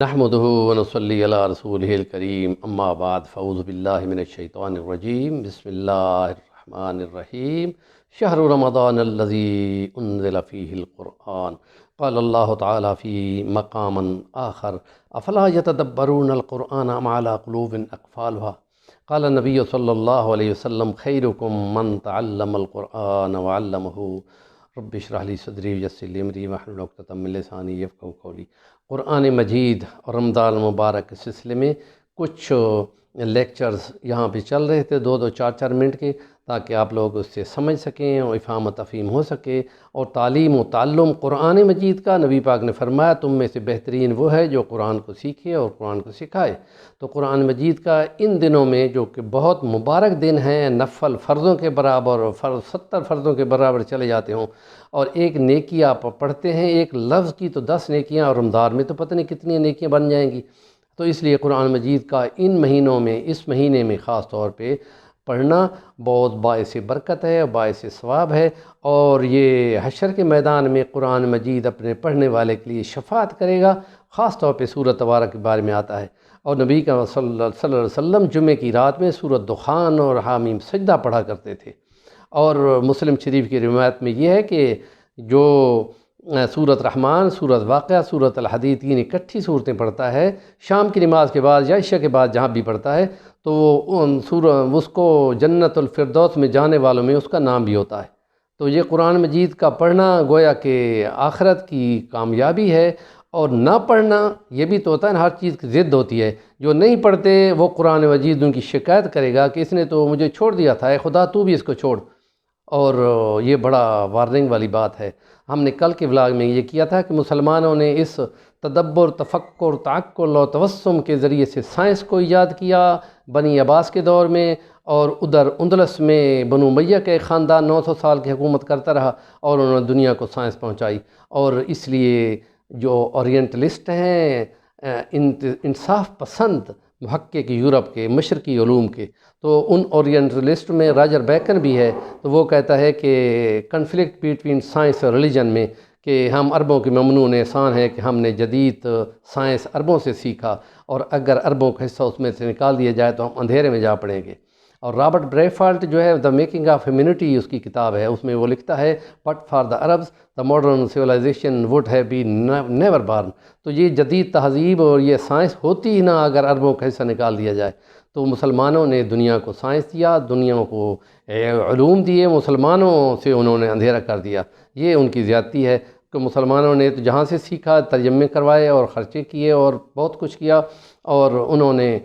نحمده ونصلي علی رسولہ الکریم، اما بعد، فاعوذ باللہ من الشیطان الرجیم، بسم اللہ الرحمن الرحیم۔ شہر رمضان الذی انزل فیہ القرآن، قال اللہ تعالی فی مقام آخر افلا یتدبرون القرآن ام علی قلوب اقفالها، قال النبی صلی اللہ علیہ وسلم خیرکم من تعلم القرآن وعلمہ، رب اشرح لی صدری ویسر لی امری واحلل عقدۃ من لسانی یفقہوا قولی۔ قرآن مجید اور رمضان المبارک کے سلسلے میں کچھ لیکچرز یہاں پہ چل رہے تھے، 2 4 منٹ کے، تاکہ آپ لوگ اس سے سمجھ سکیں اور افہام و تفہیم ہو سکے، اور تعلیم و تعلم قرآن مجید کا نبی پاک نے فرمایا تم میں سے بہترین وہ ہے جو قرآن کو سیکھے اور قرآن کو سکھائے۔ تو قرآن مجید کا ان دنوں میں جو کہ بہت مبارک دن ہیں، نفل فرضوں کے برابر اور 70 فرضوں کے برابر چلے جاتے ہوں، اور ایک نیکی آپ پڑھتے ہیں ایک لفظ کی تو 10 نیکیاں، اور رمضان میں تو پتہ نہیں کتنی نیکیاں بن جائیں گی۔ تو اس لیے قرآن مجید کا ان مہینوں میں، اس مہینے میں خاص طور پہ پڑھنا بہت باعث برکت ہے اور باعث ثواب ہے، اور یہ حشر کے میدان میں قرآن مجید اپنے پڑھنے والے کے لیے شفاعت کرے گا۔ خاص طور پہ سورۃ تبارک کے بارے میں آتا ہے، اور نبی کا صلی اللہ علیہ وسلم جمعے کی رات میں سورۃ دخان اور حامیم سجدہ پڑھا کرتے تھے۔ اور مسلم شریف کی روایت میں یہ ہے کہ جو سورۃ رحمان، سورۃ واقعہ، سورۃ الحدید، تین اکٹھی صورتیں پڑھتا ہے شام کی نماز کے بعد یا عشاء کے بعد جہاں بھی پڑھتا ہے، تو اس کو جنت الفردوس میں جانے والوں میں اس کا نام بھی ہوتا ہے۔ تو یہ قرآن مجید کا پڑھنا گویا کہ آخرت کی کامیابی ہے، اور نہ پڑھنا یہ بھی تو ہوتا ہے نا، ہر چیز کی ضد ہوتی ہے۔ جو نہیں پڑھتے وہ قرآن مجید ان کی شکایت کرے گا کہ اس نے تو مجھے چھوڑ دیا تھا، اے خدا تو بھی اس کو چھوڑ، اور یہ بڑا وارننگ والی بات ہے۔ ہم نے کل کے ولاگ میں یہ کیا تھا کہ مسلمانوں نے اس تدبر، تفکر، تعقل اور توسم کے ذریعے سے سائنس کو ایجاد کیا بنی عباس کے دور میں، اور ادھر اندلس میں بنو امیہ کے خاندان 900 سال کی حکومت کرتا رہا، اور انہوں نے دنیا کو سائنس پہنچائی۔ اور اس لیے جو اورینٹلسٹ ہیں، انصاف پسند محقق یورپ کے، مشرقی علوم کے، تو ان اورینٹلسٹ میں راجر بیکن بھی ہے، تو وہ کہتا ہے کہ کنفلکٹ بٹوین سائنس اور ریلیجن میں، کہ ہم عربوں کے ممنون احسان ہے کہ ہم نے جدید سائنس عربوں سے سیکھا، اور اگر عربوں کا حصہ اس میں سے نکال دیا جائے تو ہم اندھیرے میں جا پڑیں گے۔ اور رابرٹ بریفالٹ جو ہے دا میکنگ آف ہیومینٹی اس کی کتاب ہے، اس میں وہ لکھتا ہے but for the Arabs the modern civilization would have been never born. تو یہ جدید تہذیب اور یہ سائنس ہوتی ہی نہ اگر عربوں کا حصہ نکال دیا جائے۔ تو مسلمانوں نے دنیا کو سائنس دیا، دنیا کو علوم دیے، مسلمانوں سے انہوں نے اندھیرا کر دیا۔ یہ ان کی زیادتی ہے کہ مسلمانوں نے تو جہاں سے سیکھا ترجمے کروائے اور خرچے کیے اور بہت کچھ کیا، اور انہوں نے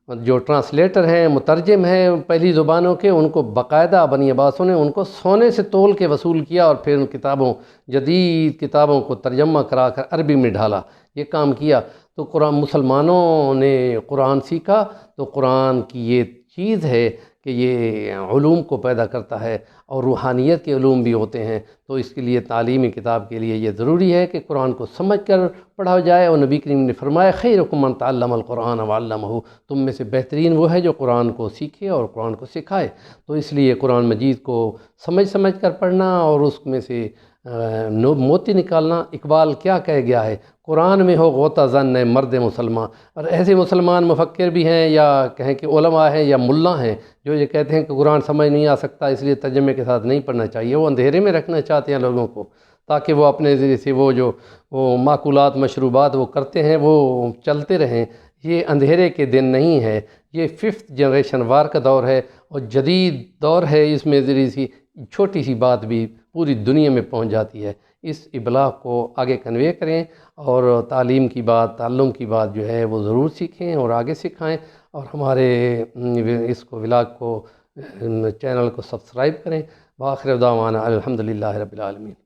جو ٹرانسلیٹر ہیں، مترجم ہیں پہلی زبانوں کے، ان کو باقاعدہ بنی عباسوں نے ان کو سونے سے تول کے وصول کیا، اور پھر ان جدید کتابوں کو ترجمہ کرا کر عربی میں ڈھالا، یہ کام کیا۔ تو قرآن، مسلمانوں نے قرآن سیکھا، تو قرآن کی یہ چیز ہے کہ یہ علوم کو پیدا کرتا ہے، اور روحانیت کے علوم بھی ہوتے ہیں۔ تو اس کے لیے تعلیمی کتاب کے لیے یہ ضروری ہے کہ قرآن کو سمجھ کر پڑھا جائے، اور نبی کریم نے فرمایا خیرکم من تعلم القرآن وعلمہ، تم میں سے بہترین وہ ہے جو قرآن کو سیکھے اور قرآن کو سکھائے۔ تو اس لیے قرآن مجید کو سمجھ کر پڑھنا اور اس میں سے موتی نکالنا۔ اقبال کیا کہہ گیا ہے، قرآن میں ہو غوطہ زن مرد مسلمان۔ اور ایسے مسلمان مفکر بھی ہیں، یا کہیں کہ علماء ہیں یا ملا ہیں، جو یہ کہتے ہیں کہ قرآن سمجھ نہیں آ سکتا اس لیے ترجمے کے ساتھ نہیں پڑھنا چاہیے۔ وہ اندھیرے میں رکھنا چاہتے ہیں لوگوں کو، تاکہ وہ اپنے ذریعے سے وہ معقولات، مشروبات وہ کرتے ہیں وہ چلتے رہیں۔ یہ اندھیرے کے دن نہیں ہے، یہ 5th جنریشن وار کا دور ہے، اور جدید دور ہے۔ اس میں ذریعے سی چھوٹی سی بات بھی پوری دنیا میں پہنچ جاتی ہے۔ اس ابلاغ کو آگے کنوے کریں، اور تعلیم کی بات، تعلم کی بات جو ہے وہ ضرور سیکھیں اور آگے سکھائیں، اور ہمارے اس کو ولاگ کو، چینل کو سبسکرائب کریں۔ وآخر دعوانا الحمدللہ رب العالمین۔